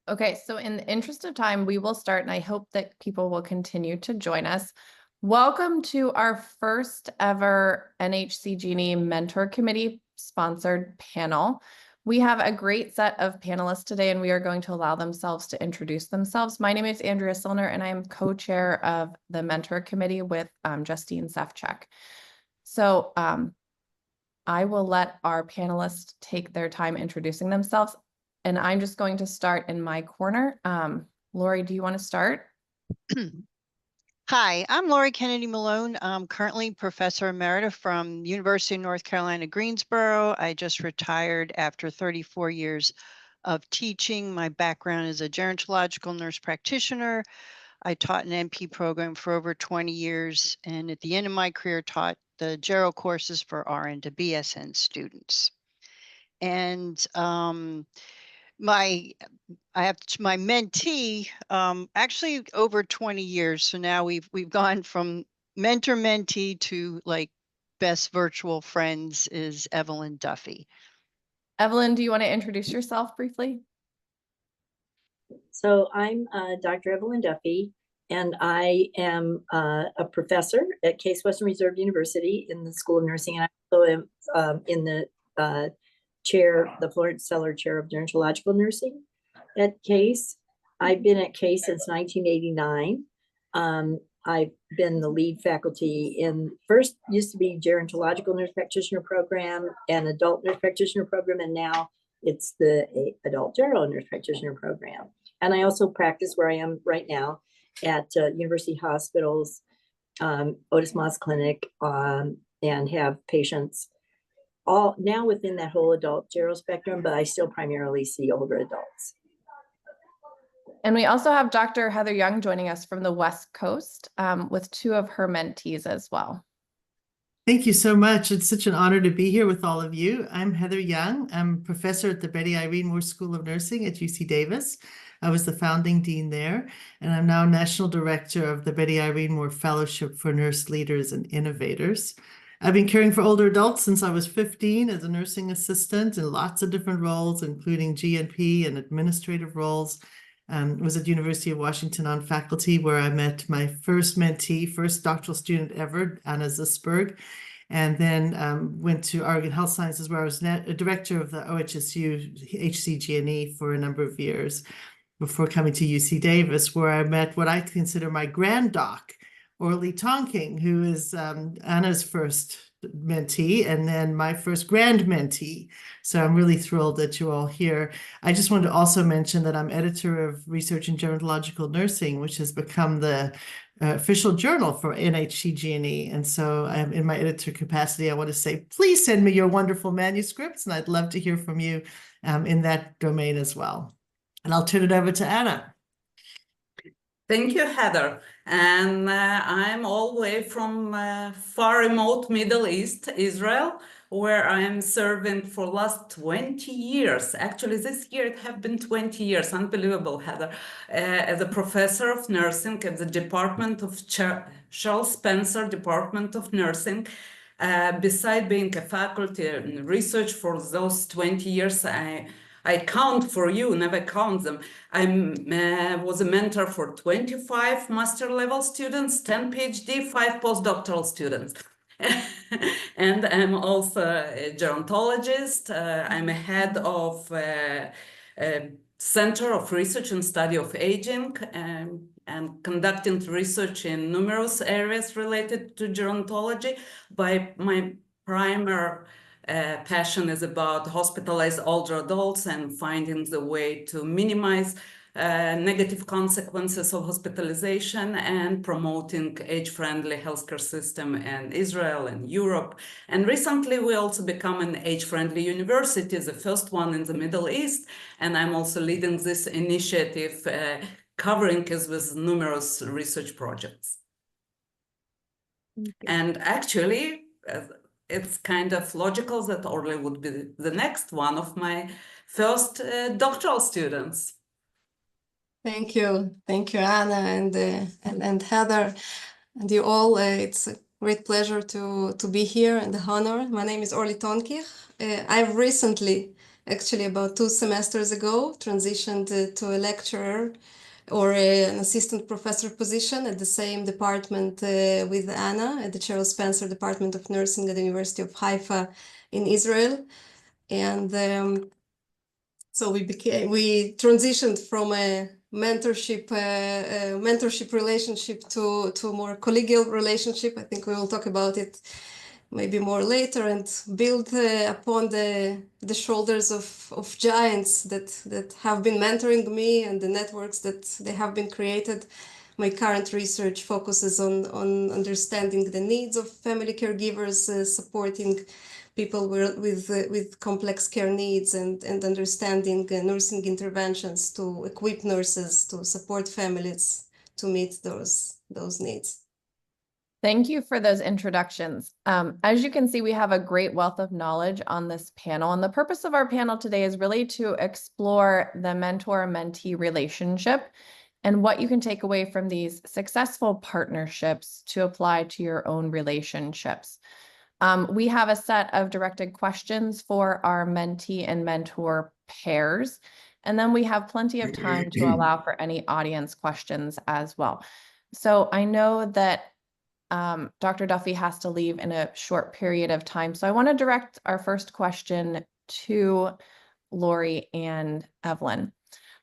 Okay, so in the interest of time, we will start, and I hope that people will continue to join us. Welcome to our first ever NHCGNE Mentor Committee sponsored panel. We have a great set of panelists today, and we are going to allow themselves to introduce themselves. My name is Andrea Silner, and I am co-chair of the Mentor Committee with Justine Sefcik. So I will let our panelists take their time introducing themselves. And I'm just going to start in my corner. Laurie, do you want to start? Hi, I'm Laurie Kennedy Malone. I'm currently Professor Emerita from University of North Carolina, Greensboro. I just retired after 34 years of teaching. My background is a gerontological nurse practitioner. I taught an NP program for over 20 years, and at the end of my career taught the Gero courses for RN to BSN students. And I have my mentee, actually over 20 years. So now we've gone from mentor mentee to like best virtual friends is Evelyn Duffy. Evelyn, do you want to introduce yourself briefly? So I'm Dr. Evelyn Duffy, and I am a professor at Case Western Reserve University in the School of Nursing, and I also am in the chair, the Florence Seller Chair of Gerontological Nursing at Case. I've been at Case since 1989. I've been the lead faculty in, first used to be gerontological nurse practitioner program and adult nurse practitioner program, and now it's the adult gero nurse practitioner program. And I also practice where I am right now at University Hospitals, Otis Moss Clinic, and have patients all now within that whole adult gero spectrum, but I still primarily see older adults. And we also have Dr. Heather Young joining us from the West Coast with two of her mentees as well. Thank you so much. It's such an honor to be here with all of you. I'm Heather Young. I'm professor at the Betty Irene Moore School of Nursing at UC Davis. I was the founding dean there, and I'm now national director of the Betty Irene Moore Fellowship for Nurse Leaders and Innovators. I've been caring for older adults since I was 15 as a nursing assistant in lots of different roles, including GNP and administrative roles. Was at University of Washington on faculty, where I met my first mentee, first doctoral student ever, Anna Zusberg, and then went to Oregon Health Sciences, where I was a director of the OHSU HCGNE for a number of years before coming to UC Davis, where I met what I consider my grand doc, Orly Tonking, who is Anna's first mentee and then my first grand mentee. So I'm really thrilled that you're all here. I just wanted to also mention that I'm editor of Research in Gerontological Nursing, which has become the official journal for NHCGNE. And so in my editor capacity, I want to say, please send me your wonderful manuscripts, and I'd love to hear from you in that domain as well. And I'll turn it over to Anna. Thank you, Heather. And I'm all the way from far remote Middle East, Israel, where I am serving for last 20 years. Actually, this year it have been 20 years. Unbelievable, Heather. As a professor of nursing at the Department of Charles Spencer Department of Nursing. Beside being a faculty and research for those 20 years, I count for you, never count them. I was a mentor for 25 master level students, 10 PhD, 5 postdoctoral students. And I'm also a gerontologist. I'm a head of Center of Research and Study of Aging, and conducting research in numerous areas related to gerontology. By my primary passion is about hospitalized older adults and finding the way to minimize negative consequences of hospitalization and promoting age-friendly healthcare system in Israel and Europe. And recently we also become an age-friendly university, the first one in the Middle East. And I'm also leading this initiative covering us with numerous research projects. Okay. And actually, it's kind of logical that Orly would be the next one of my first doctoral students. Thank you, Anna and Heather, and you all. It's a great pleasure to be here and the honor. My name is Orly Tonkich. I've recently actually about 2 semesters ago, transitioned to a lecturer or an assistant professor position at the same department with Anna at the Cheryl Spencer Department of Nursing at the University of Haifa in Israel. And so we transitioned from a mentorship relationship to a more collegial relationship. I think we will talk about it maybe more later, and build upon the shoulders of giants that have been mentoring me and the networks that they have been created. My current research focuses on understanding the needs of family caregivers, supporting people with complex care needs, and understanding nursing interventions to equip nurses to support families to meet those needs. Thank you for those introductions. As you can see, we have a great wealth of knowledge on this panel, and the purpose of our panel today is really to explore the mentor-mentee relationship and what you can take away from these successful partnerships to apply to your own relationships. We have a set of directed questions for our mentee and mentor pairs, and then we have plenty of time to allow for any audience questions as well. So I know that Dr. Duffy has to leave in a short period of time. So I want to direct our first question to Laurie and Evelyn.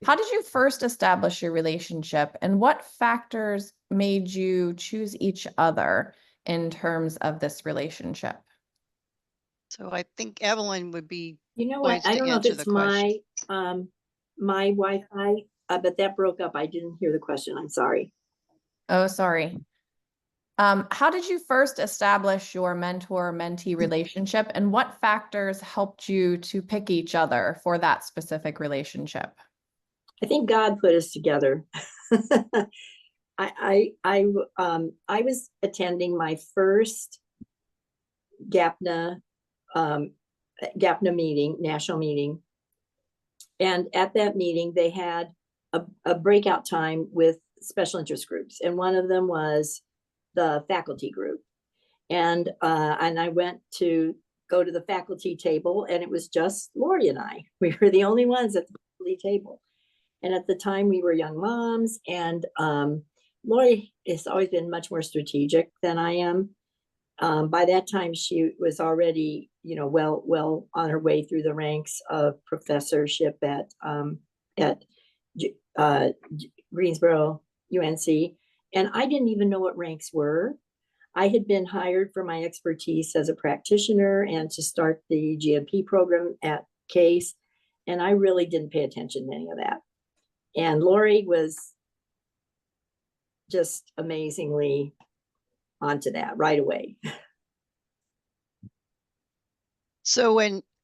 How did you first establish your relationship, and what factors made you choose each other in terms of this relationship? So I think Evelyn would be You know what? poised I to don't know if answer the it's question. my Wi-Fi, but that broke up. I didn't hear the question. I'm sorry. Oh, sorry. How did you first establish your mentor-mentee relationship, and what factors helped you to pick each other for that specific relationship? I think God put us together. I was attending my first GAPNA meeting, national meeting. And at that meeting, they had a breakout time with special interest groups. And one of them was the faculty group. And I went to go to the faculty table, and it was just Laurie and I. We were the only ones at the faculty table. And at the time we were young moms, and Laurie has always been much more strategic than I am. By that time, she was already, well on her way through the ranks of professorship at Greensboro, UNC. And I didn't even know what ranks were. I had been hired for my expertise as a practitioner and to start the GNP program at Case. And I really didn't pay attention to any of that. And Laurie was just amazingly onto that right away. So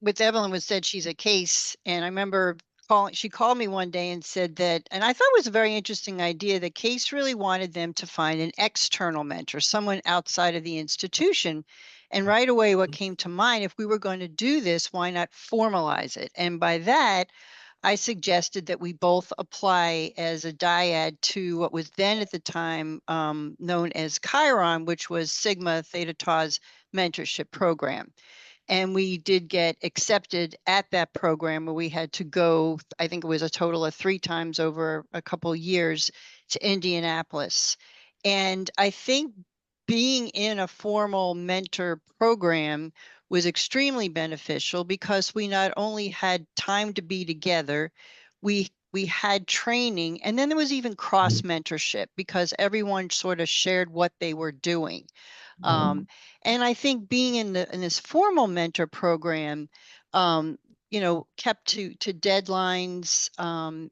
with Evelyn was said she's a Case, and I remember she called me one day and said that, and I thought it was a very interesting idea, that Case really wanted them to find an external mentor, someone outside of the institution. And right away, what came to mind, if we were going to do this, why not formalize it? And by that, I suggested that we both apply as a dyad to what was then at the time known as Chiron, which was Sigma Theta Tau's mentorship program. And we did get accepted at that program, where we had to go, I think it was a total of 3 times over a couple of years, to Indianapolis. And I think being in a formal mentor program was extremely beneficial, because we not only had time to be together, we had training, and then there was even cross mentorship, because everyone sort of shared what they were doing. And I think being in this formal mentor program, kept to deadlines,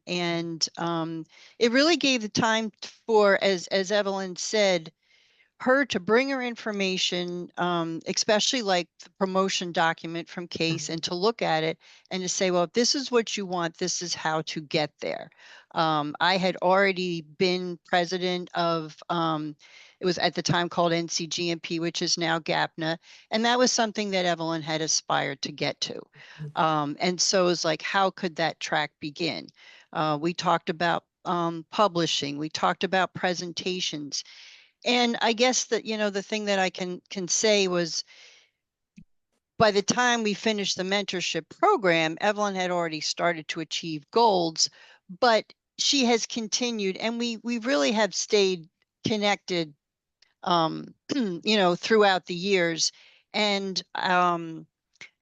and it really gave the time for, as Evelyn said, her to bring her information, especially like the promotion document from Case, and to look at it and to say, well, if this is what you want, this is how to get there. I had already been president of, it was at the time called NCGNP, which is now GAPNA. And that was something that Evelyn had aspired to get to. And so it was like, how could that track begin? We talked about publishing, we talked about presentations. And I guess that, the thing that I can say was, by the time we finished the mentorship program, Evelyn had already started to achieve goals, but she has continued, and we really have stayed connected, you know, throughout the years. And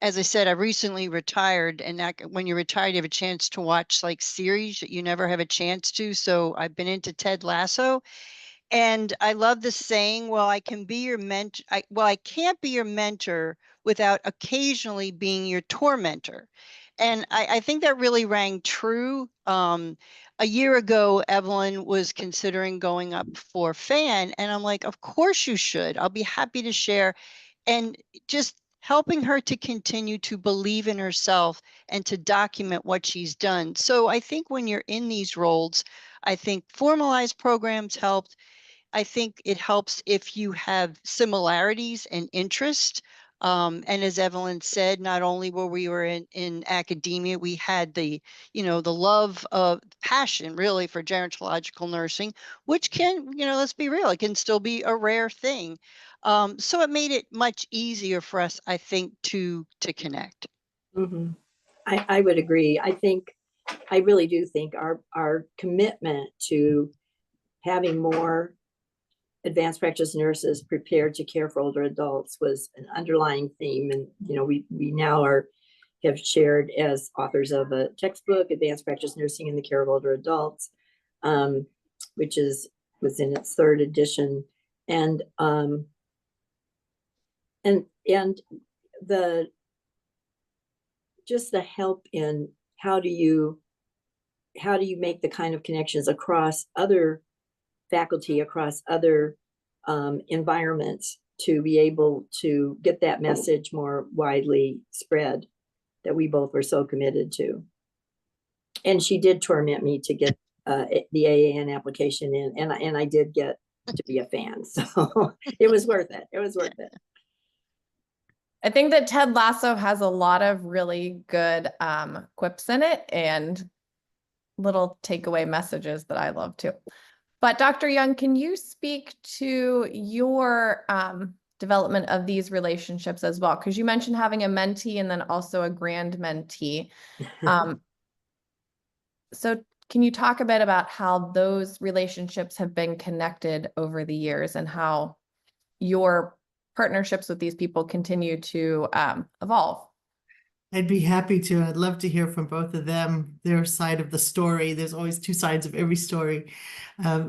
as I said, I recently retired, and when you're retired, you have a chance to watch like series that you never have a chance to. So I've been into Ted Lasso. And I love the saying, well, I can be your mentor. I can't be your mentor without occasionally being your tormentor. And I think that really rang true. A year ago, Evelyn was considering going up for FAAN, and I'm like, of course you should. I'll be happy to share. And just helping her to continue to believe in herself and to document what she's done. So I think when you're in these roles, I think formalized programs helped. I think it helps if you have similarities and interest. And as Evelyn said, not only were we in academia, we had the, you know, the love of passion really for gerontological nursing, which can, you know, let's be real, it can still be a rare thing. So it made it much easier for us, I think, to connect. Mhm. I would agree. I really do think our commitment to having more advanced practice nurses prepared to care for older adults was an underlying theme. And, you know, we now have shared as authors of a textbook, Advanced Practice Nursing in the Care of Older Adults, which was in its 3rd edition. And the just the help in how do you make the kind of connections across other faculty, across other environments, to be able to get that message more widely spread that we both were so committed to. And she did torment me to get the AAN application in, and I did get to be a FAAN, so it was worth it. It was worth it. I think that Ted Lasso has a lot of really good quips in it and little takeaway messages that I love too. But Dr. Young, can you speak to your development of these relationships as well? Because you mentioned having a mentee and then also a grand mentee. So can you talk a bit about how those relationships have been connected over the years and how your partnerships with these people continue to evolve? I'd be happy to. I'd love to hear from both of them, their side of the story. There's always two sides of every story.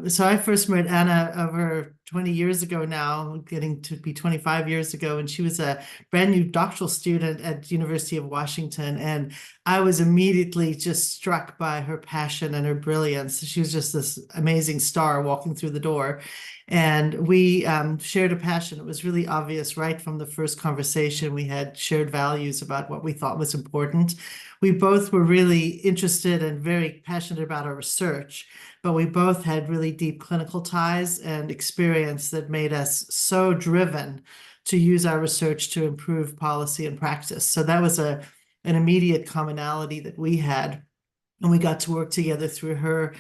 So I first met Anna over 20 years ago now, getting to be 25 years ago, and she was a brand new doctoral student at University of Washington. And I was immediately just struck by her passion and her brilliance. She was just this amazing star walking through the door. And we shared a passion. It was really obvious right from the first conversation. We had shared values about what we thought was important. We both were really interested and very passionate about our research, but we both had really deep clinical ties and experience that made us so driven to use our research to improve policy and practice. So that was an immediate commonality that we had. And we got to work together through her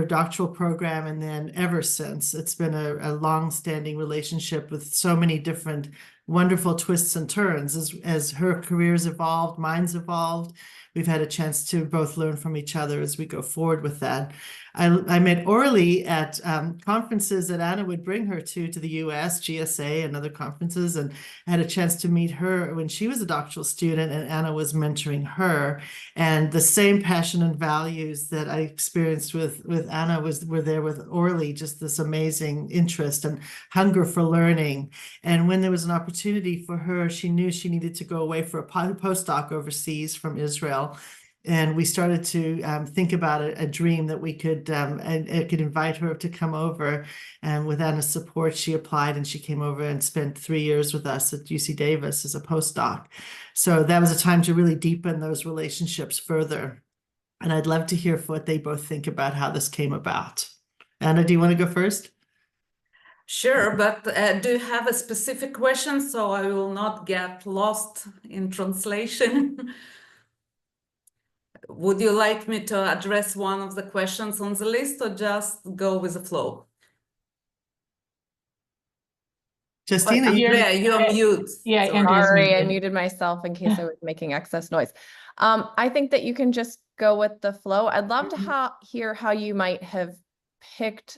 doctoral program. And then ever since, it's been a long-standing relationship with so many different wonderful twists and turns. As her career's evolved, mine's evolved. We've had a chance to both learn from each other as we go forward with that. I met Orly at conferences that Anna would bring her to the US, GSA, and other conferences, and I had a chance to meet her when she was a doctoral student and Anna was mentoring her. And the same passion and values that I experienced with Anna were there with Orly, just this amazing interest and hunger for learning. And when there was an opportunity for her, she knew she needed to go away for a postdoc overseas from Israel. And we started to think about a dream that we could invite her to come over. And with Anna's support, she applied and she came over and spent 3 years with us at UC Davis as a postdoc. So that was a time to really deepen those relationships further. And I'd love to hear what they both think about how this came about. Anna, do you want to go first? Sure, but do you have a specific question so I will not get lost in translation? Would you like me to address one of the questions on the list or just go with the flow? Justine, are you Yeah, you're mute. Yeah, Sorry. Andrew's Sorry, I muted. muted myself in case I was making excess noise. I think that you can just go with the flow. I'd love to hear how you might have picked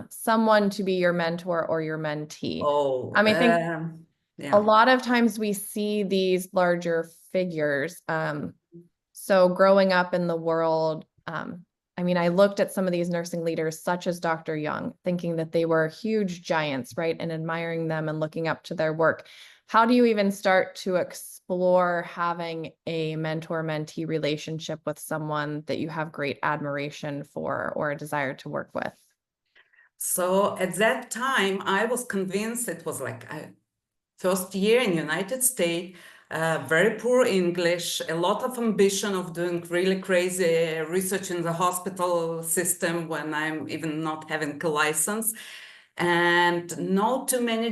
someone to be your mentor or your mentee. Oh, I think yeah. a lot of times we see these larger figures. So growing up in the world, I mean, I looked at some of these nursing leaders, such as Dr. Young, thinking that they were huge giants, right? And admiring them and looking up to their work. How do you even start to explore having a mentor-mentee relationship with someone that you have great admiration for or a desire to work with? So at that time, I was convinced it was like first year in United States, very poor English, a lot of ambition of doing really crazy research in the hospital system when I'm even not having a license, and not too many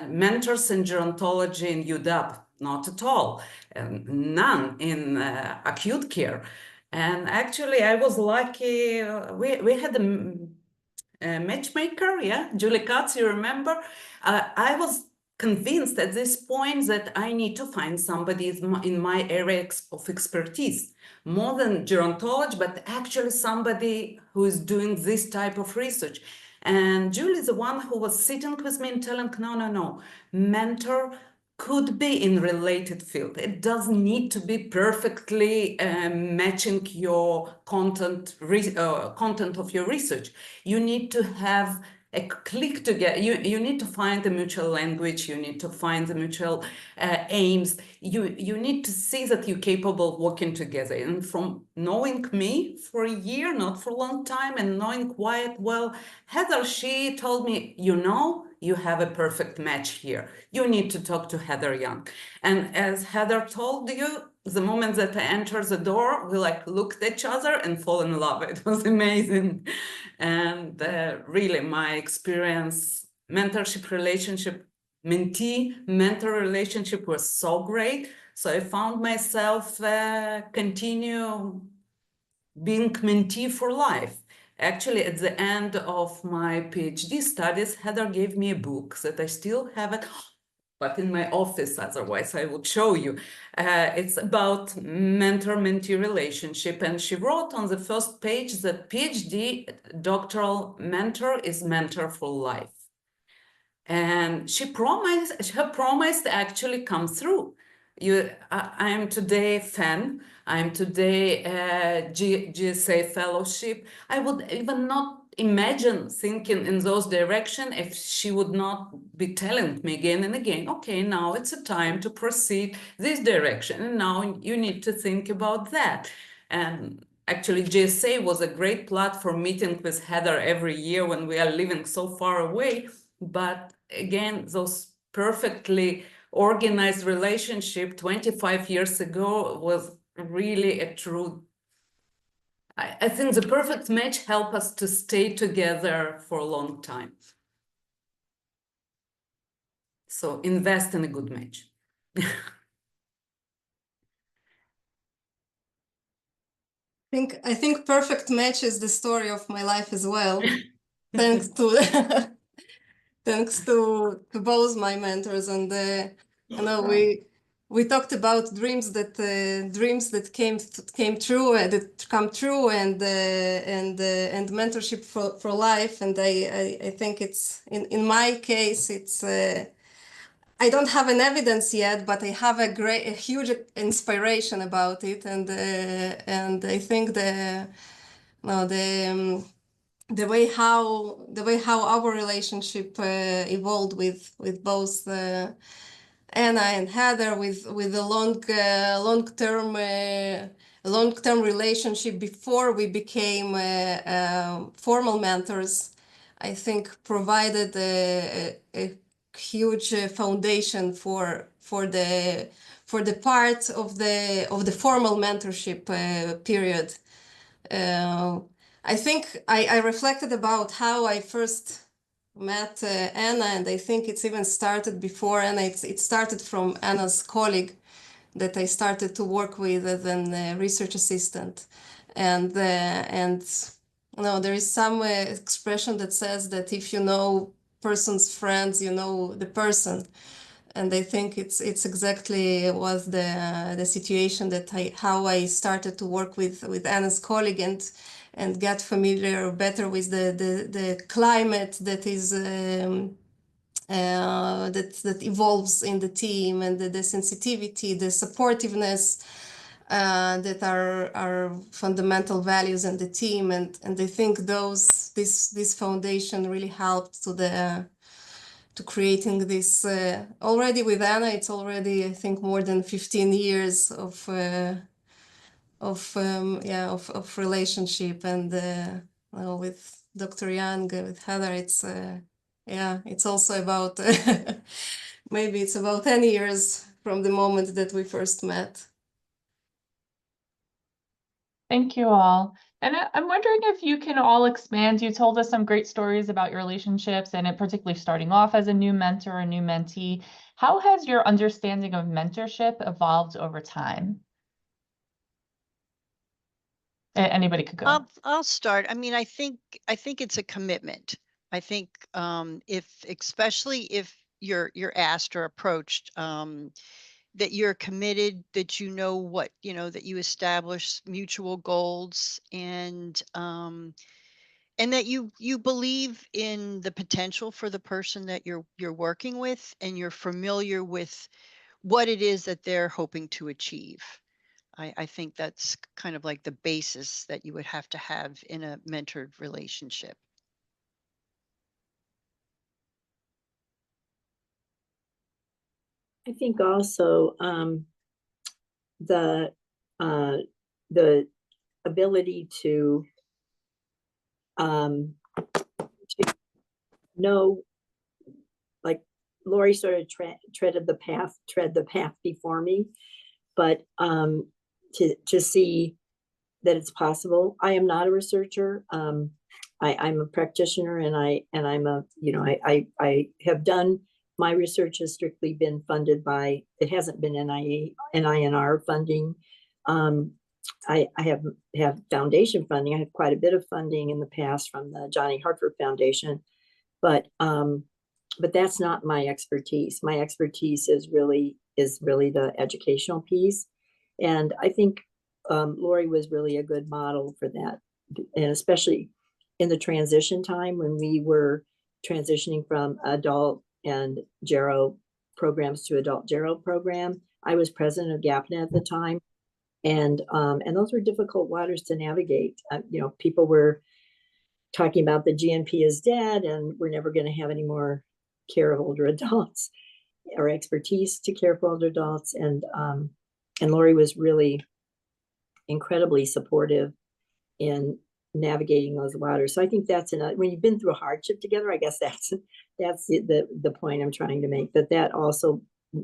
mentors in gerontology in UW, not at all, none in acute care. And actually, I was lucky. We had a matchmaker, yeah, Julie Katz, you remember? I was convinced at this point that I need to find somebody in my area of expertise, more than gerontology, but actually somebody who is doing this type of research. And Julie is the one who was sitting with me and telling, no, mentor could be in related field. It doesn't need to be perfectly matching your content of your research. You need to have a click together. You need to find the mutual language. You need to find the mutual aims. You need to see that you're capable of working together. And from knowing me for a year, not for a long time, and knowing quite well, Heather, she told me, you have a perfect match here. You need to talk to Heather Young. And as Heather told you, the moment that I entered the door, we looked at each other and fall in love. It was amazing. And really my experience, mentorship relationship, mentee-mentor relationship was so great. So I found myself continue being mentee for life. Actually, at the end of my PhD studies, Heather gave me a book that I still have it, but in my office, otherwise I would show you. It's about mentor-mentee relationship. And she wrote on the first page that PhD doctoral mentor is mentor for life. And her promise actually come through. I am today FAAN. I'm today GSA fellowship. I would even not imagine thinking in those direction if she would not be telling me again and again, okay, now it's a time to proceed this direction. And now you need to think about that. And actually GSA was a great platform, meeting with Heather every year when we are living so far away. But again, those perfectly organized relationship 25 years ago was really a true, I think the perfect match helped us to stay together for a long time. So invest in a good match. I think perfect match is the story of my life as well. Thanks to thanks to both my mentors, and you know, we talked about dreams that came true, that come true, and mentorship for life. And I think it's in my case, it's I don't have an evidence yet, but I have a huge inspiration about it, and I think the way how our relationship evolved with both Anna and Heather, with a long term relationship before we became formal mentors, I think provided a huge foundation for the part of the formal mentorship period. I think I reflected about how I first met Anna, and I think it's even started before Anna. It started from Anna's colleague that I started to work with as a research assistant. And you know, there is some expression that says that if you know person's friends, you know the person. And I think it's exactly was the situation that how I started to work with Anna's colleague and get familiar better with the climate that is that evolves in the team, and the sensitivity, the supportiveness that are fundamental values in the team. And I think this foundation really helped to creating this already with Anna. It's already, I think, more than 15 years of relationship, and well, with Dr. Young, with Heather, it's it's also about maybe it's about 10 years from the moment that we first met. Thank you all. And I'm wondering if you can all expand. You told us some great stories about your relationships, and it particularly starting off as a new mentor, a new mentee. How has your understanding of mentorship evolved over time? Anybody could go. I'll start. I mean, I think it's a commitment. I think especially if you're asked or approached, that you're committed, that you know what, that you establish mutual goals, and that you believe in the potential for the person that you're working with, and you're familiar with what it is that they're hoping to achieve. I think that's kind of like the basis that you would have to have in a mentored relationship. I think also the ability to know, like Laurie sort of tread the path before me, but to see that it's possible. I am not a researcher. I'm a practitioner, and I'm a, I have done, my research has strictly been funded by, it hasn't been NINR funding. I have foundation funding. I have quite a bit of funding in the past from the Johnny Hartford Foundation, but that's not my expertise. My expertise is really the educational piece. And I think Laurie was really a good model for that. And especially in the transition time when we were transitioning from adult and GERO programs to adult GERO program. I was president of GAPNA at the time. And those were difficult waters to navigate. People were talking about the GNP is dead and we're never going to have any more care of older adults or expertise to care for older adults. And Laurie was really incredibly supportive in navigating those waters. So I think that's another, when you've been through a hardship together, I guess that's the point I'm trying to make, that also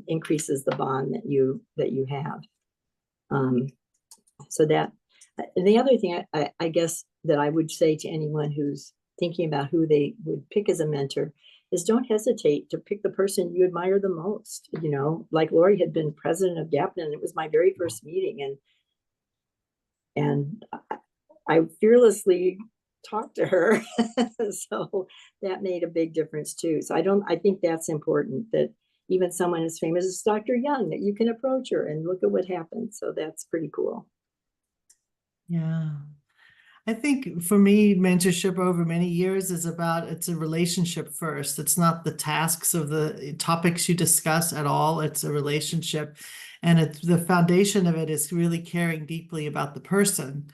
increases the bond that you have. So that, and the other thing I guess that I would say to anyone who's thinking about who they would pick as a mentor is don't hesitate to pick the person you admire the most. Like Laurie had been president of GAPNA, and it was my very first meeting, and I fearlessly talked to her. So that made a big difference too. So I think that's important, that even someone as famous as Dr. Young, that you can approach her and look at what happened. So that's pretty cool. Yeah. I think for me, mentorship over many years is it's a relationship first. It's not the tasks of the topics you discuss at all. It's a relationship. And the foundation of it is really caring deeply about the person.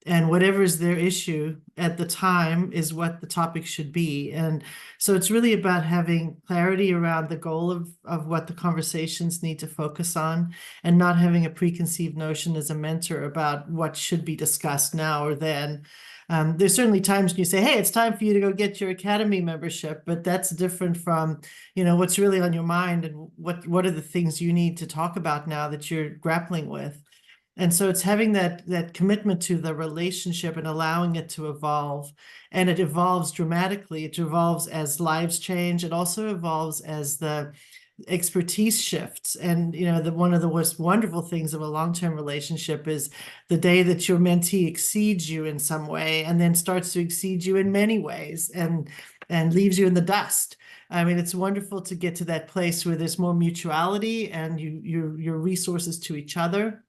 And whatever is their issue at the time is what the topic should be. And so it's really about having clarity around the goal of what the conversations need to focus on, and not having a preconceived notion as a mentor about what should be discussed now or then. There's certainly times when you say, hey, it's time for you to go get your academy membership, but that's different from, what's really on your mind and what are the things you need to talk about now that you're grappling with. And so it's having that commitment to the relationship and allowing it to evolve. And it evolves dramatically. It evolves as lives change. It also evolves as the expertise shifts. And, you know, one of the most wonderful things of a long-term relationship is the day that your mentee exceeds you in some way and then starts to exceed you in many ways and leaves you in the dust. I mean, it's wonderful to get to that place where there's more mutuality and your resources to each other.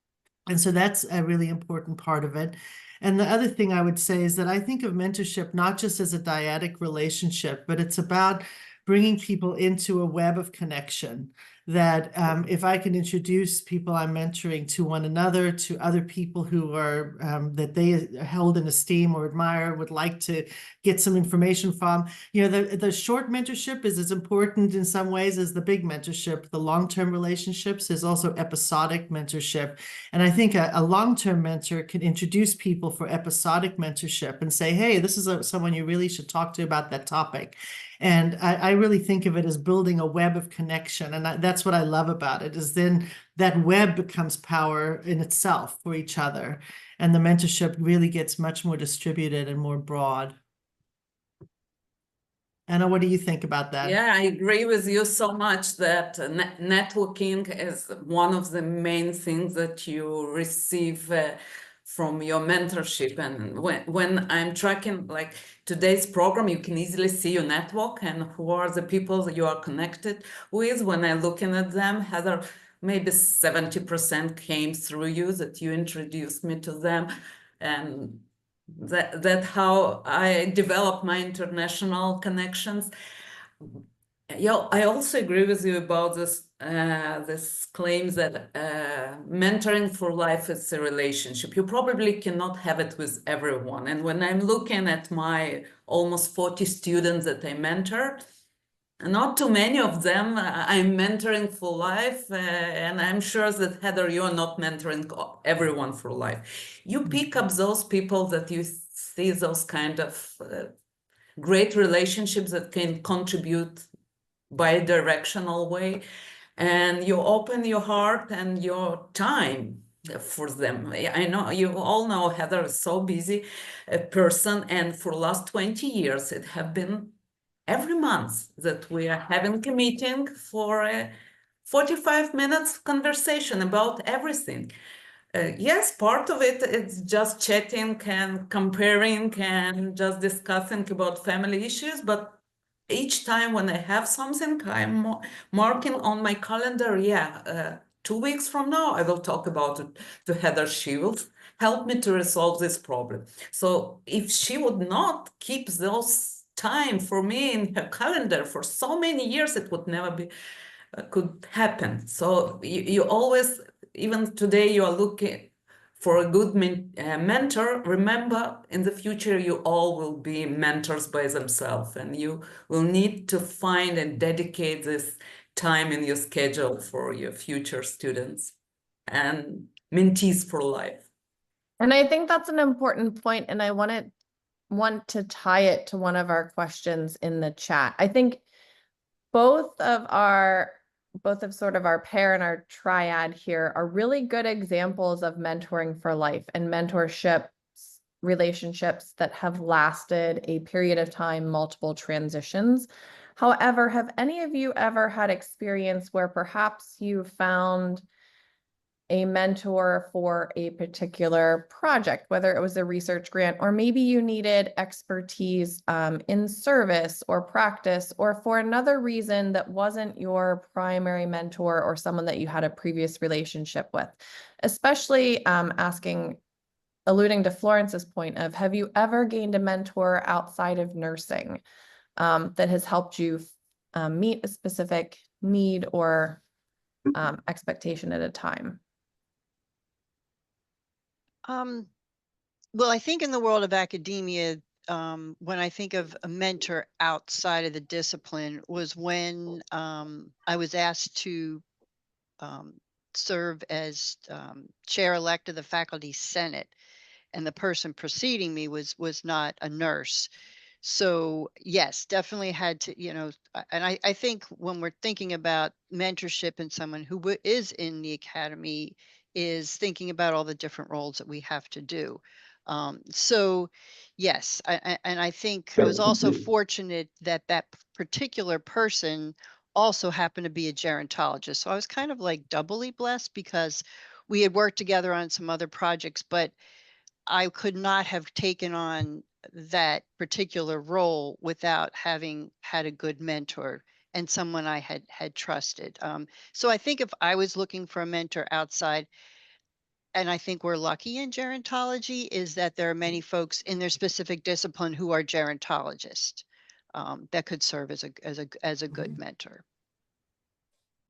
And so that's a really important part of it. And the other thing I would say is that I think of mentorship not just as a dyadic relationship, but it's about bringing people into a web of connection. That if I can introduce people I'm mentoring to one another, to other people who are that they held in esteem or admire, would like to get some information from, you know, the short mentorship is as important in some ways as the big mentorship. The long-term relationships is also episodic mentorship. And I think a long-term mentor can introduce people for episodic mentorship and say, hey, this is someone you really should talk to about that topic. And I really think of it as building a web of connection. And that's what I love about it, is then that web becomes power in itself for each other. And the mentorship really gets much more distributed and more broad. Anna, what do you think about that? Yeah, I agree with you so much that networking is one of the main things that you receive from your mentorship. And when I'm tracking like today's program, you can easily see your network and who are the people that you are connected with. When I'm looking at them, Heather, maybe 70% came through you, that you introduced me to them. And that's how I develop my international connections. Yeah, I also agree with you about this claims that mentoring for life is a relationship. You probably cannot have it with everyone. And when I'm looking at my almost 40 students that I mentor, not too many of them I'm mentoring for life, and I'm sure that Heather, you are not mentoring everyone for life. You pick up those people that you see those kind of great relationships that can contribute bi-directional way, and you open your heart and your time for them. I know you all know Heather is so busy a person, and for the last 20 years it have been every month that we are having a meeting for a 45 minutes conversation about everything. Yes, part of it is just chatting and comparing and just discussing about family issues, but each time when I have something, I'm marking on my calendar, 2 weeks from now, I will talk about it to Heather. She will help me to resolve this problem. So if she would not keep those time for me in her calendar for so many years, it would never be, could happen. So you always, even today, you are looking for a good mentor. Remember, in the future, you all will be mentors by themselves, and you will need to find and dedicate this time in your schedule for your future students and mentees for life. And I think that's an important point, and I want to tie it to one of our questions in the chat. I think both of sort of our pair and our triad here are really good examples of mentoring for life and mentorship relationships that have lasted a period of time, multiple transitions. However, have any of you ever had experience where perhaps you found a mentor for a particular project, whether it was a research grant, or maybe you needed expertise in service or practice, or for another reason that wasn't your primary mentor or someone that you had a previous relationship with? Especially alluding to Florence's point of, have you ever gained a mentor outside of nursing that has helped you meet a specific need or expectation at a time? Well, I think in the world of academia, when I think of a mentor outside of the discipline was when I was asked to serve as chair-elect of the faculty senate, and the person preceding me was not a nurse. So yes, definitely had to, and I think when we're thinking about mentorship and someone who is in the academy is thinking about all the different roles that we have to do. So yes, and I think I was also fortunate that that particular person also happened to be a gerontologist. So I was kind of like doubly blessed because we had worked together on some other projects, but I could not have taken on that particular role without having had a good mentor and someone I had trusted. So I think if I was looking for a mentor outside, and I think we're lucky in gerontology, is that there are many folks in their specific discipline who are gerontologists that could serve as a good mentor.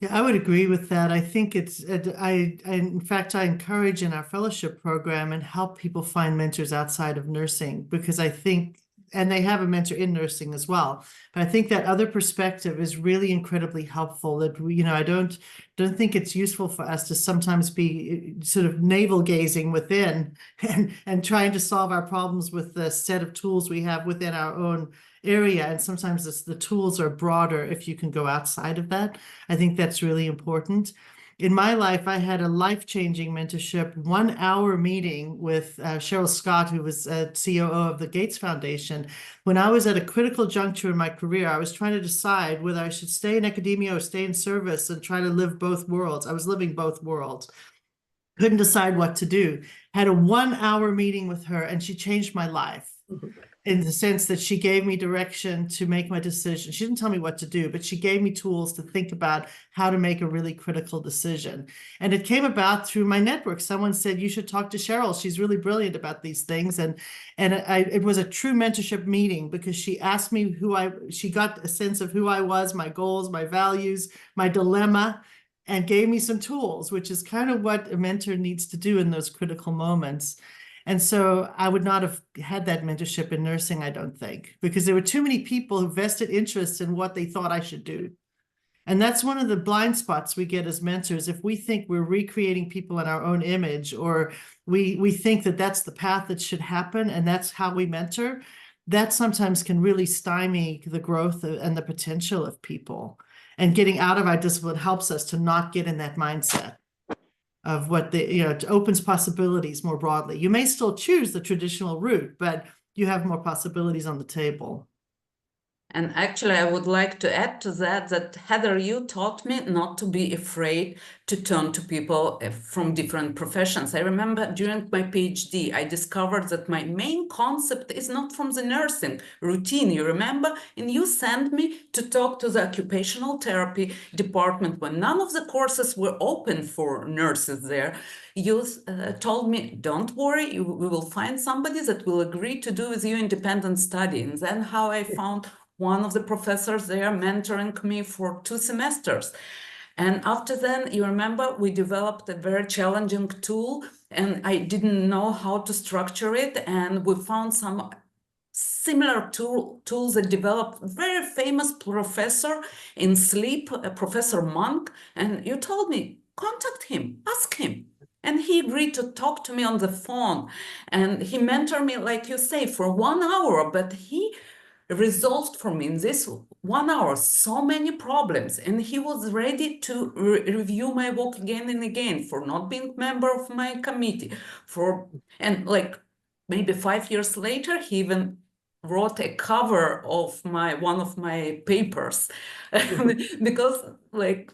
Yeah, I would agree with that. I think it's, in fact, I encourage in our fellowship program and help people find mentors outside of nursing, because I think, and they have a mentor in nursing as well, but I think that other perspective is really incredibly helpful. That we, I don't think it's useful for us to sometimes be sort of navel gazing within and trying to solve our problems with the set of tools we have within our own area. And sometimes the tools are broader if you can go outside of that. I think that's really important. In my life, I had a life-changing mentorship 1 hour meeting with Cheryl Scott, who was COO of the Gates Foundation. When I was at a critical juncture in my career, I was trying to decide whether I should stay in academia or stay in service and try to live both worlds. I was living both worlds. Couldn't decide what to do. Had a 1 hour meeting with her, and she changed my life. In the sense that she gave me direction to make my decision. She didn't tell me what to do, but she gave me tools to think about how to make a really critical decision. And it came about through my network. Someone said, you should talk to Cheryl. She's really brilliant about these things. And it was a true mentorship meeting, because she asked me she got a sense of who I was, my goals, my values, my dilemma, and gave me some tools, which is kind of what a mentor needs to do in those critical moments. And so I would not have had that mentorship in nursing, I don't think, because there were too many people who vested interest in what they thought I should do. And that's one of the blind spots we get as mentors. If we think we're recreating people in our own image, or we think that that's the path that should happen and that's how we mentor, that sometimes can really stymie the growth and the potential of people. And getting out of our discipline helps us to not get in that mindset of what it opens possibilities more broadly. You may still choose the traditional route, but you have more possibilities on the table. And actually, I would like to add to that Heather, you taught me not to be afraid to turn to people from different professions. I remember during my PhD, I discovered that my main concept is not from the nursing routine. You remember? And you sent me to talk to the occupational therapy department when none of the courses were open for nurses there. You told me, don't worry, we will find somebody that will agree to do with you independent study. And then how I found one of the professors there mentoring me for 2 semesters. And after then, you remember, we developed a very challenging tool, and I didn't know how to structure it. And we found some similar tools that developed very famous professor in sleep, Professor Monk. And you told me, contact him, ask him. And he agreed to talk to me on the phone. And he mentored me, like you say, for 1 hour, but he resolved for me in this 1 hour so many problems, and he was ready to review my work again and again for not being member of my committee and like maybe 5 years later he even wrote a cover of one of my papers because like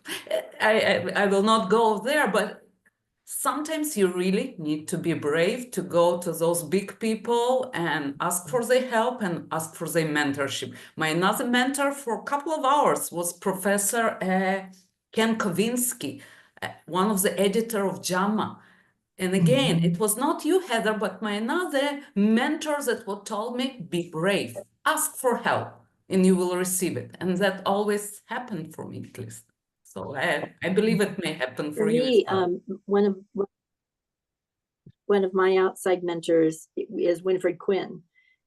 I will not go there, but sometimes you really need to be brave to go to those big people and ask for their help and ask for their mentorship. My another mentor for a couple of hours was Professor Ken Kowinsky, one of the editor of JAMA. And again, it was not you, Heather, but my another mentor that told me, be brave, ask for help, and you will receive it. And that always happened for me, at least. So I believe it may happen for you me, as well. one of my outside mentors is Winifred Quinn,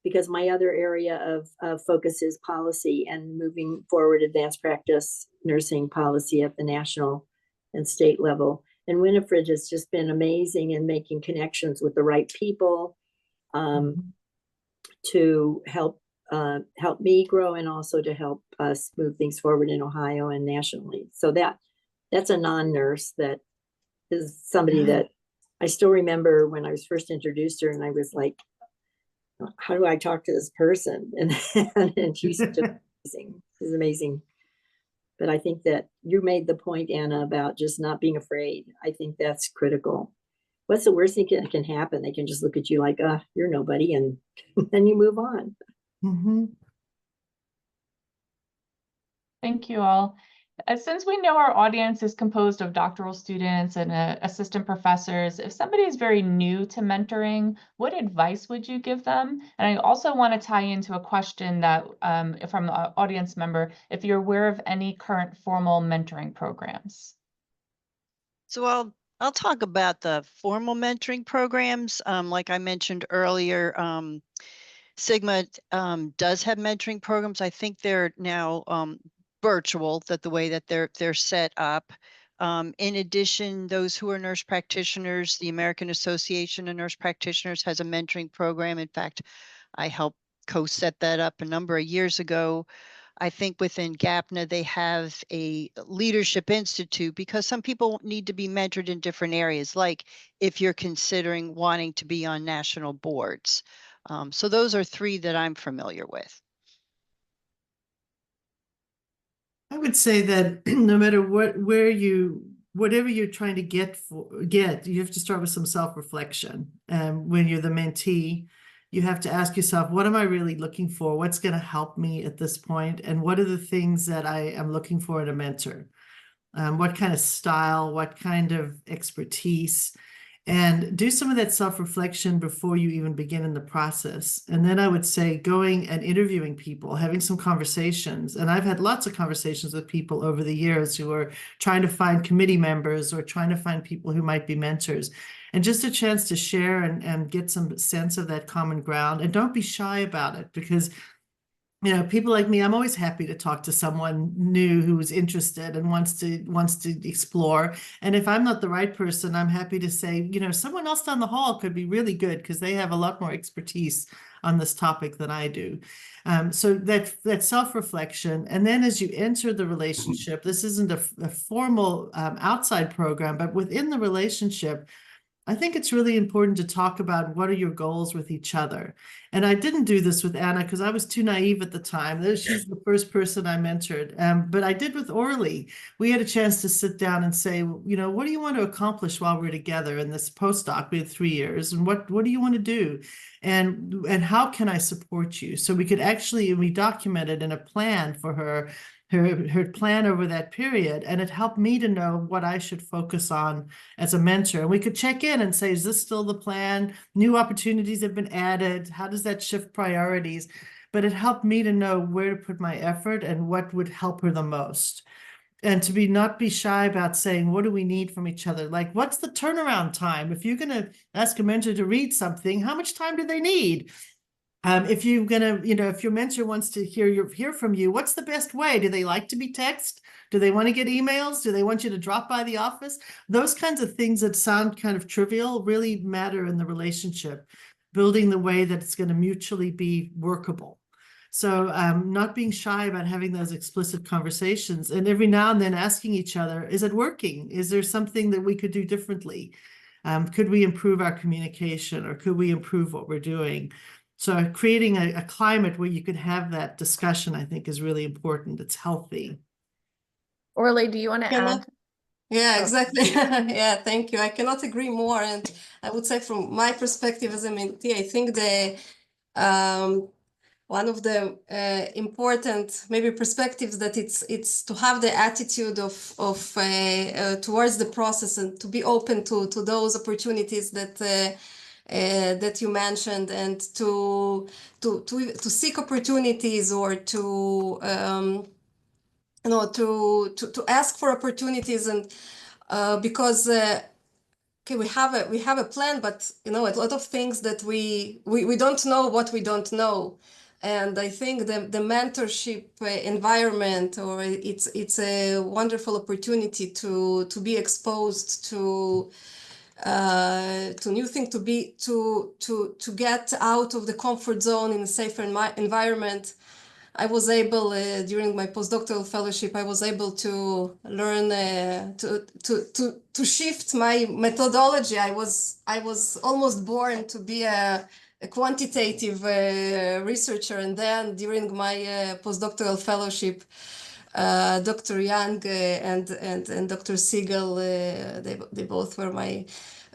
because my other area of focus is policy and moving forward advanced practice nursing policy at the national and state level. And Winifred has just been amazing in making connections with the right people to help me grow, and also to help us move things forward in Ohio and nationally. So that's a non-nurse that is somebody that I still remember when I was first introduced her, and I was like, how do I talk to this person? And she's just amazing. She's amazing. But I think that you made the point, Anna, about just not being afraid. I think that's critical. What's the worst thing that can happen? They can just look at you like, you're nobody, and then you move on. Mm-hmm. Thank you all. Since we know our audience is composed of doctoral students and assistant professors, if somebody is very new to mentoring, what advice would you give them? And I also want to tie into a question that from the audience member, if you're aware of any current formal mentoring programs. So I'll talk about the formal mentoring programs. Like I mentioned earlier, Sigma does have mentoring programs. I think they're now virtual, that the way that they're set up. In addition, those who are nurse practitioners, the American Association of Nurse Practitioners has a mentoring program. In fact, I helped co-set that up a number of years ago. I think within GAPNA, they have a leadership institute because some people need to be mentored in different areas, like if you're considering wanting to be on national boards. So those are three that I'm familiar with. I would say that no matter whatever you're trying to get, you have to start with some self-reflection. When you're the mentee, you have to ask yourself, what am I really looking for? What's going to help me at this point? And what are the things that I am looking for in a mentor? What kind of style, what kind of expertise? And do some of that self-reflection before you even begin in the process. And then I would say going and interviewing people, having some conversations. And I've had lots of conversations with people over the years who are trying to find committee members or trying to find people who might be mentors. And just a chance to share and get some sense of that common ground. And don't be shy about it, because people like me, I'm always happy to talk to someone new who's interested and wants to explore. And if I'm not the right person, I'm happy to say, someone else down the hall could be really good because they have a lot more expertise on this topic than I do. So that self-reflection. And then as you enter the relationship, this isn't a formal outside program, but within the relationship, I think it's really important to talk about what are your goals with each other. And I didn't do this with Anna because I was too naive at the time. She's the first person I mentored. But I did with Orly. We had a chance to sit down and say, what do you want to accomplish while we're together in this postdoc? We had 3 years. And what do you want to do? And how can I support you? So we documented in a plan for her plan over that period, and it helped me to know what I should focus on as a mentor. And we could check in and say, is this still the plan? New opportunities have been added. How does that shift priorities? But it helped me to know where to put my effort and what would help her the most. And to not be shy about saying, what do we need from each other? Like, what's the turnaround time? If you're going to ask a mentor to read something, how much time do they need? If you're gonna, if your mentor wants to hear from you, what's the best way? Do they like to be texted? Do they want to get emails? Do they want you to drop by the office? Those kinds of things that sound kind of trivial really matter in the relationship, building the way that it's going to mutually be workable. So not being shy about having those explicit conversations, and every now and then asking each other, is it working? Is there something that we could do differently? Could we improve our communication, or could we improve what we're doing? So creating a climate where you can have that discussion, I think, is really important. It's healthy. Orly, do you want to add? Yeah, exactly. Yeah, thank you. I cannot agree more. And I would say from my perspective as a mentee, I think one of the important maybe perspectives that it's to have the attitude of towards the process and to be open to those opportunities that you mentioned, and to seek opportunities, or to ask for opportunities, and because okay, we have a plan, but a lot of things that we don't know what we don't know. And I think the mentorship environment, or it's a wonderful opportunity to be exposed to new things, to get out of the comfort zone in a safer environment. I was able during my postdoctoral fellowship, I was able to learn to shift my methodology. I was almost born to be a quantitative researcher, and then during my postdoctoral fellowship, Dr. Young and Dr. Siegel, they both were my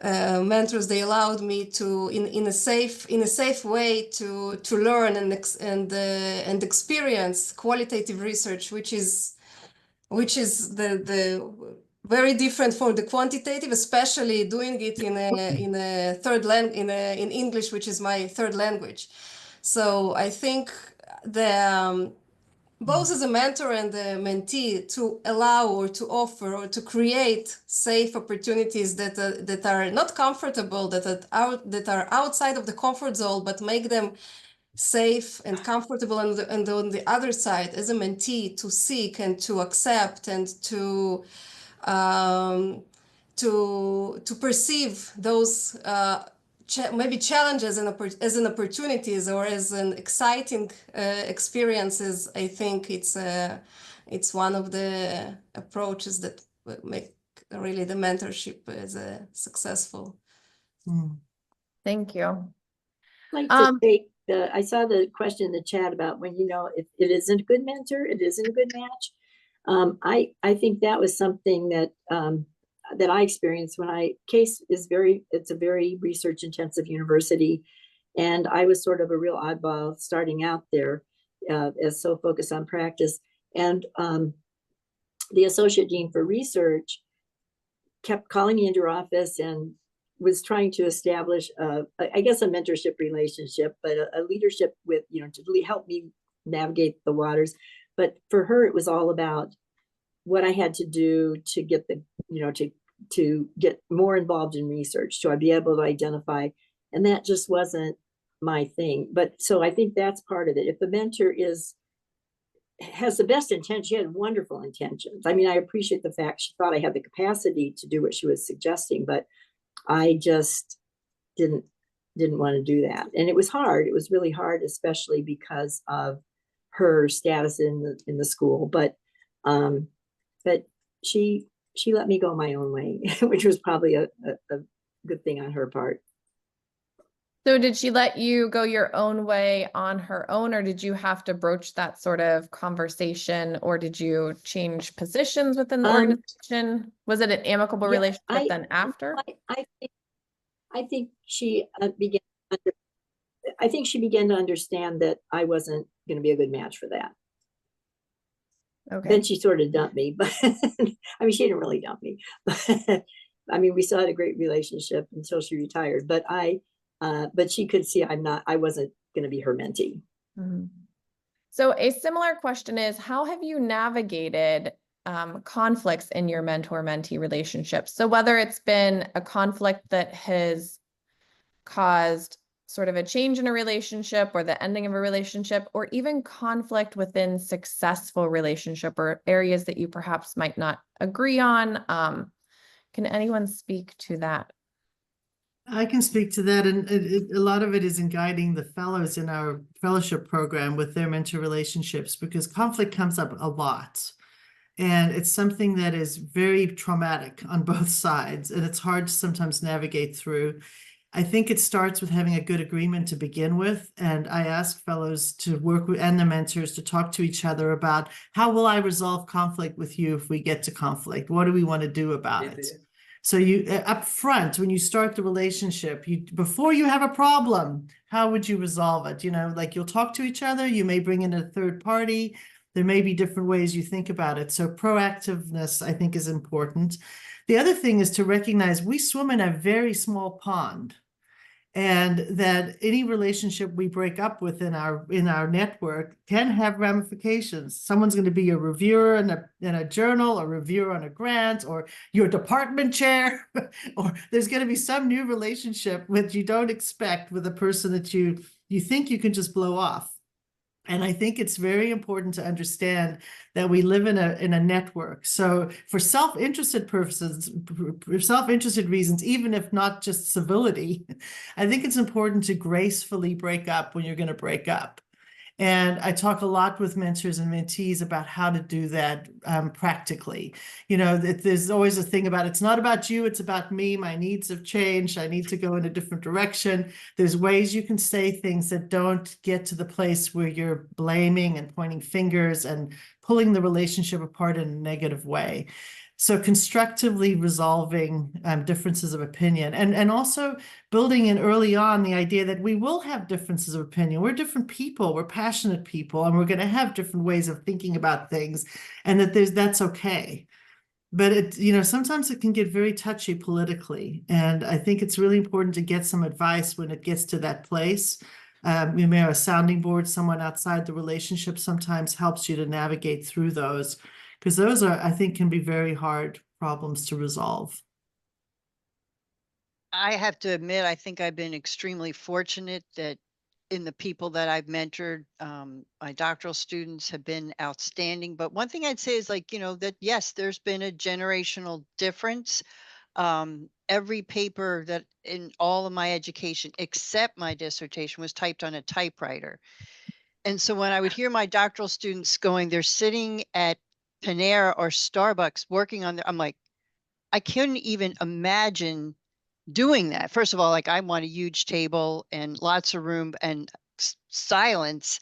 mentors. They allowed me to, in a safe way, to learn and experience qualitative research, which is the very different from the quantitative, especially doing it in a third in English, which is my third language. So I think the both as a mentor and a mentee, to allow or to offer or to create safe opportunities that are not comfortable, that are outside of the comfort zone, but make them safe and comfortable, and on the other side, as a mentee, to seek and to accept and to perceive those maybe challenges as an opportunities or as an exciting experiences. I think it's one of the approaches that make really the mentorship as a successful. Thank you. I'd like to take I saw the question in the chat about when, if it isn't a good mentor, it isn't a good match. I think that was something that that I experienced when Case is it's a very research intensive university. And I was sort of a real oddball starting out there as so focused on practice. And the associate dean for research kept calling me into her office and was trying to establish, I guess, a mentorship relationship, but a leadership with, to help me navigate the waters. But for her, it was all about what I had to do to get to get more involved in research, so I'd be able to identify, and that just wasn't my thing. But so I think that's part of it. If the mentor has the best intent, she had wonderful intentions. I mean, I appreciate the fact she thought I had the capacity to do what she was suggesting, but I just didn't want to do that. And it was hard. It was really hard, especially because of her status in the school. But she let me go my own way, which was probably a good thing on her part. So did she let you go your own way on her own, or did you have to broach that sort of conversation, or did you change positions within the organization? Was it an amicable relationship then after? I think she began. I think she began to understand that I wasn't going to be a good match for that. Okay. Then she sort of dumped me, but I mean, she didn't really dump me. But I mean, we still had a great relationship until she retired. But but she could see I wasn't going to be her mentee. Mm-hmm. So a similar question is, how have you navigated conflicts in your mentor-mentee relationships? So whether it's been a conflict that has caused sort of a change in a relationship or the ending of a relationship, or even conflict within successful relationship or areas that you perhaps might not agree on. Can anyone speak to that? I can speak to that, and a lot of it is in guiding the fellows in our fellowship program with their mentor relationships, because conflict comes up a lot. And it's something that is very traumatic on both sides, and it's hard to sometimes navigate through. I think it starts with having a good agreement to begin with. And I ask fellows to work with, and the mentors, to talk to each other about, how will I resolve conflict with you if we get to conflict? What do we want to do about it? So you up front, when you start the relationship, before you have a problem, how would you resolve it? Like, you'll talk to each other, you may bring in a third party. There may be different ways you think about it. So proactiveness, I think, is important. The other thing is to recognize we swim in a very small pond, and that any relationship we break up with in our network can have ramifications. Someone's going to be a reviewer in a journal, a reviewer on a grant, or your department chair, or there's going to be some new relationship which you don't expect with a person that you think you can just blow off. And I think it's very important to understand that we live in a network. So for self-interested purposes, for self-interested reasons, even if not just civility, I think it's important to gracefully break up when you're going to break up. And I talk a lot with mentors and mentees about how to do that practically. You know, there's always a thing about it's not about you, it's about me. My needs have changed. I need to go in a different direction. There's ways you can say things that don't get to the place where you're blaming and pointing fingers and pulling the relationship apart in a negative way. So constructively resolving differences of opinion, and also building in early on the idea that we will have differences of opinion. We're different people, we're passionate people, and we're going to have different ways of thinking about things, and that that's okay. But it, you know, sometimes it can get very touchy politically, and I think it's really important to get some advice when it gets to that place. You may have a sounding board, someone outside the relationship sometimes helps you to navigate through those, because those are, I think, can be very hard problems to resolve. I have to admit, I think I've been extremely fortunate that in the people that I've mentored, my doctoral students have been outstanding. But one thing I'd say is like, you know, that yes, there's been a generational difference. Every paper that in all of my education, except my dissertation, was typed on a typewriter. And so when I would hear my doctoral students going, they're sitting at Panera or Starbucks working on I'm like, I couldn't even imagine doing that. First of all, like I want a huge table and lots of room and silence.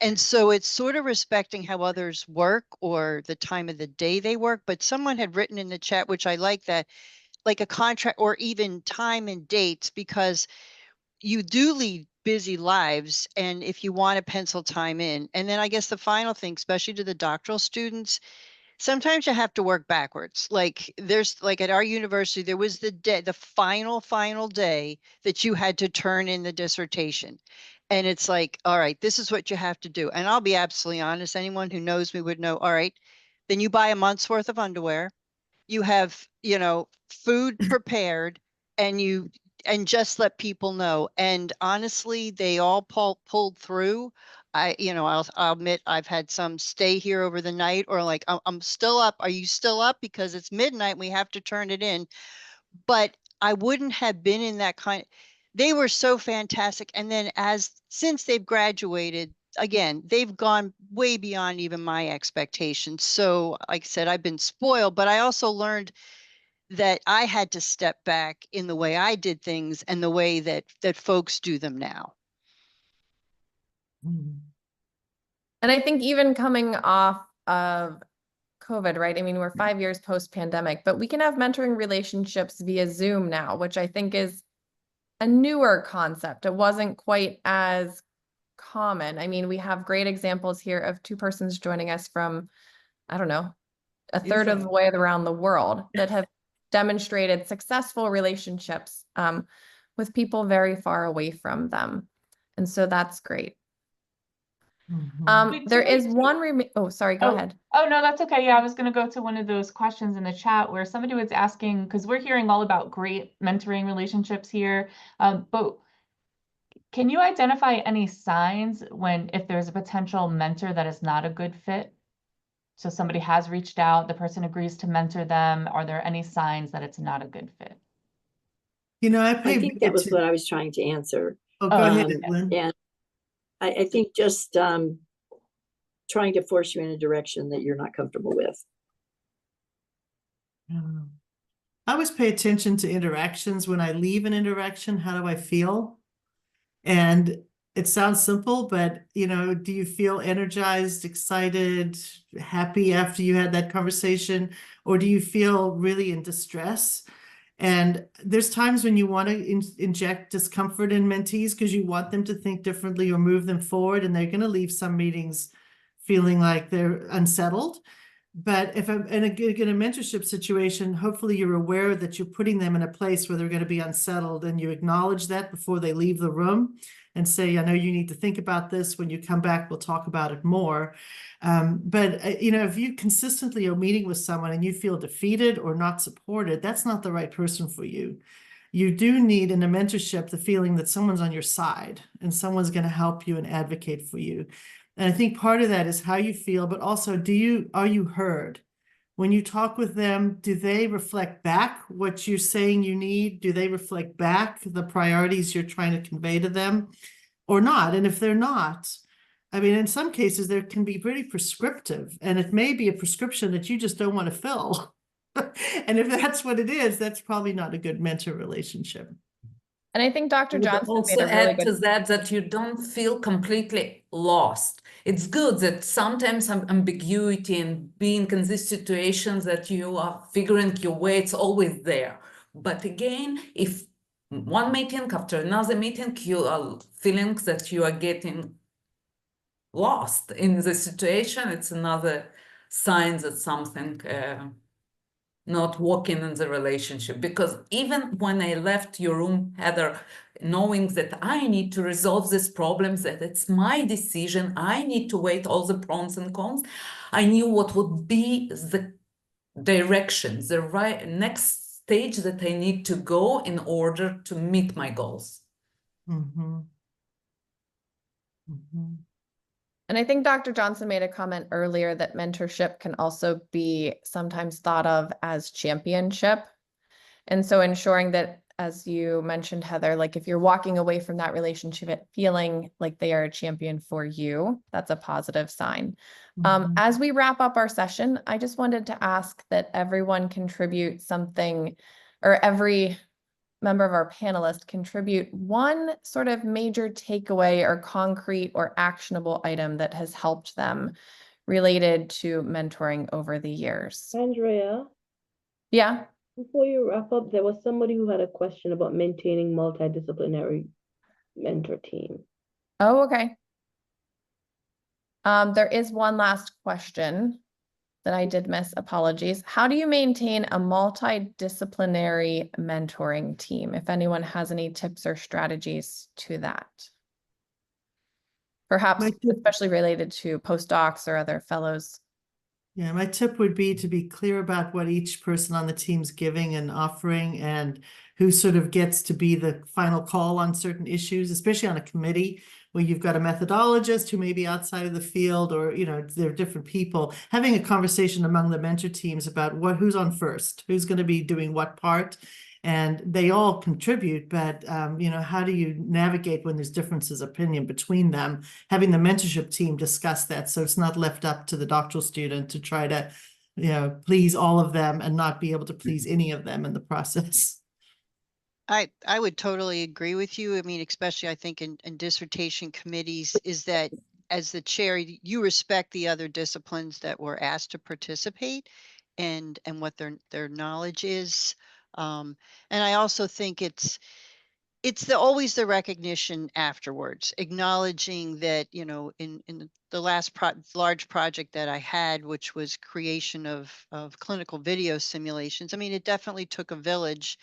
And so it's sort of respecting how others work or the time of the day they work. But someone had written in the chat, which I like, that like a contract or even time and dates, because you do lead busy lives. And if you want to pencil time in, and then I guess the final thing, especially to the doctoral students, sometimes you have to work backwards. Like there's like at our university, there was the day, the final day that you had to turn in the dissertation. And it's like, all right, this is what you have to do. And I'll be absolutely honest, anyone who knows me would know, all right, then you buy a month's worth of underwear, you have, you know, food prepared, and just let people know. And honestly, they all pulled through. I'll admit I've had some stay here over the night, or like, I'm still up. Are you still up? Because it's midnight. We have to turn it in. But I wouldn't have been in that they were so fantastic. And then since they've graduated, again, they've gone way beyond even my expectations. So like I said, I've been spoiled, but I also learned that I had to step back in the way I did things and the way that folks do them now. And I think even coming off of COVID, right? I mean, we're 5 years post-pandemic, but we can have mentoring relationships via Zoom now, which I think is a newer concept. It wasn't quite as common. I mean, we have great examples here of two persons joining us from, I don't know, a third of the way around the world that have demonstrated successful relationships with people very far away from them. And so that's great. There is one oh, sorry, go ahead. Oh, no, that's okay. Yeah, I was going to go to one of those questions in the chat where somebody was asking, because we're hearing all about great mentoring relationships here, but can you identify any signs if there's a potential mentor that is not a good fit? So somebody has reached out, the person agrees to mentor them. Are there any signs that it's not a good fit? You know, I think that was what I was trying to answer. Oh, go ahead, Evelyn. And I think just trying to force you in a direction that you're not comfortable with. I always pay attention to interactions. When I leave an interaction, how do I feel? And it sounds simple, but you know, do you feel energized, excited, happy after you had that conversation? Or do you feel really in distress? And there's times when you want to inject discomfort in mentees because you want them to think differently or move them forward, and they're going to leave some meetings feeling like they're unsettled. But if I'm in a mentorship situation, hopefully you're aware that you're putting them in a place where they're going to be unsettled, and you acknowledge that before they leave the room and say, I know you need to think about this. When you come back, we'll talk about it more. But you know, if you consistently are meeting with someone and you feel defeated or not supported, that's not the right person for you. You do need in a mentorship the feeling that someone's on your side and someone's going to help you and advocate for you. And I think part of that is how you feel, but also are you heard? When you talk with them, do they reflect back what you're saying you need? Do they reflect back the priorities you're trying to convey to them or not? And if they're not, I mean, in some cases, there can be pretty prescriptive, and it may be a prescription that you just don't want to fill. And if that's what it is, that's probably not a good mentor relationship. And I think Dr. I would Johnson made also a really add to good. that you don't feel completely lost. It's good that sometimes ambiguity and being in these situations that you are figuring your way, it's always there. But again, if one meeting after another meeting, you are feeling that you are getting lost in the situation, it's another sign that something not working in the relationship. Because even when I left your room, Heather, knowing that I need to resolve this problem, that it's my decision, I need to weigh all the pros and cons, I knew what would be the direction, the right next stage that I need to go in order to meet my goals. Mm-hmm. Mm-hmm. And I think Dr. Johnson made a comment earlier that mentorship can also be sometimes thought of as championship. And so ensuring that, as you mentioned, Heather, like if you're walking away from that relationship feeling like they are a champion for you, that's a positive sign. Mm-hmm. As we wrap up our session, I just wanted to ask that everyone contribute something, or every member of our panelists contribute one sort of major takeaway or concrete or actionable item that has helped them related to mentoring over the years. Andrea, Yeah. before you wrap up, there was somebody who had a question about maintaining multidisciplinary mentor team. Oh, okay. There is one last question that I did miss. Apologies. How do you maintain a multidisciplinary mentoring team? If anyone has any tips or strategies to that. Perhaps especially related to postdocs or other fellows. Yeah, my tip would be to be clear about what each person on the team's giving and offering, and who sort of gets to be the final call on certain issues, especially on a committee where you've got a methodologist who may be outside of the field, or, you know, there are different people. Having a conversation among the mentor teams about who's on first, who's going to be doing what part. And they all contribute, but you know, how do you navigate when there's differences of opinion between them? Having the mentorship team discuss that, so it's not left up to the doctoral student to try to, you know, please all of them and not be able to please any of them in the process. I would totally agree with you. I mean, especially I think in dissertation committees, is that as the chair, you respect the other disciplines that were asked to participate and what their knowledge is. And I also think it's always the recognition afterwards, acknowledging that, you know, in the last large project that I had, which was creation of clinical video simulations. I mean, it definitely took a village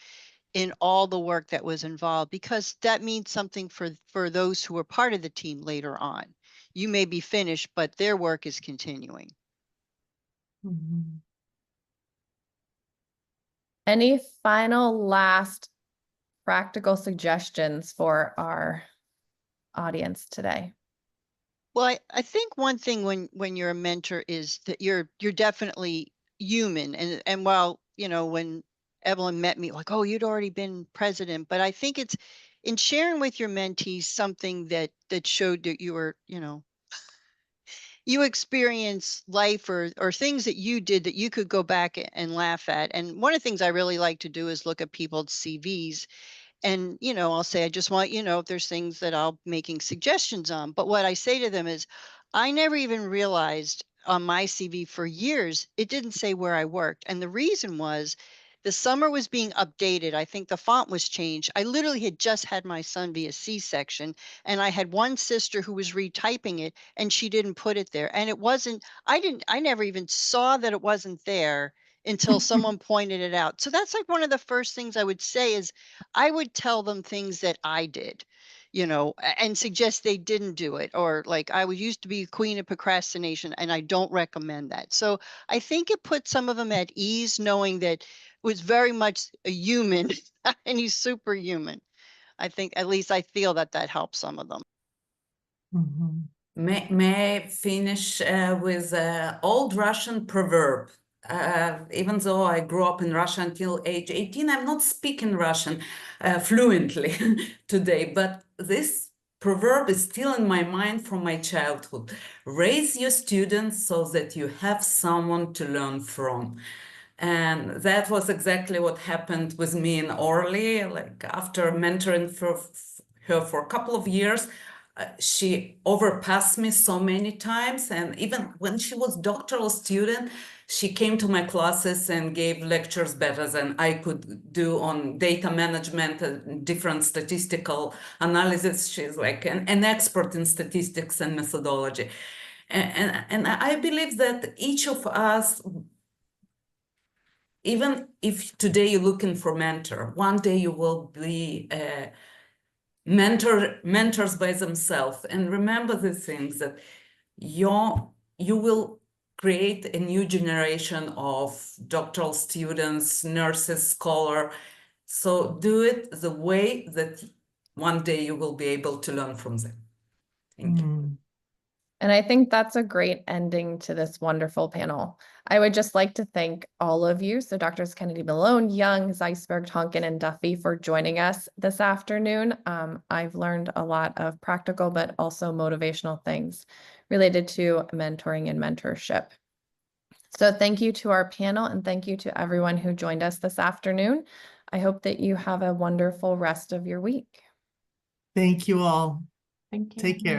in all the work that was involved, because that means something for those who are part of the team later on. You may be finished, but their work is continuing. Mm-hmm. Any final last practical suggestions for our audience today? Well, I think one thing when you're a mentor is that you're definitely human. And while, you know, when Evelyn met me, like, oh, you'd already been president, but I think it's in sharing with your mentees something that showed that you were, you know, you experience life or things that you did that you could go back and laugh at. And one of the things I really like to do is look at people's CVs. And, you know, I'll say, I just want, you know, if there's things that I'll making suggestions on. But what I say to them is, I never even realized on my CV for years, it didn't say where I worked. And the reason was the summer was being updated. I think the font was changed. I literally had just had my son via C-section, and I had one sister who was retyping it, and she didn't put it there. And it wasn't, I never even saw that it wasn't there until someone pointed it out. So that's like one of the first things I would say is I would tell them things that I did, you know, and suggest they didn't do it. Or like I used to be a queen of procrastination, and I don't recommend that. So I think it put some of them at ease, knowing that it was very much a human and he's superhuman. I think, at least I feel that helps some of them. Mm-hmm. May I finish with an old Russian proverb? Even though I grew up in Russia until age 18, I'm not speaking Russian fluently today, but this proverb is still in my mind from my childhood. Raise your students so that you have someone to learn from. And that was exactly what happened with me in Orly. Like after mentoring her for a couple of years, she overpassed me so many times. And even when she was doctoral student, she came to my classes and gave lectures better than I could do on data management and different statistical analysis. She's like an expert in statistics and methodology. And I believe that each of us, even if today you're looking for mentor, one day you will be mentors by themselves. And remember the things that you will create a new generation of doctoral students, nurses, scholars. So do it the way that one day you will be able to learn from them. Thank you. And I think that's a great ending to this wonderful panel. I would just like to thank all of you, so Drs. Kennedy, Malone, Young, Zeisberg, Tonkin, and Duffy for joining us this afternoon. I've learned a lot of practical but also motivational things related to mentoring and mentorship. So thank you to our panel and thank you to everyone who joined us this afternoon. I hope that you have a wonderful rest of your week. Thank you all. Thank you. Take care.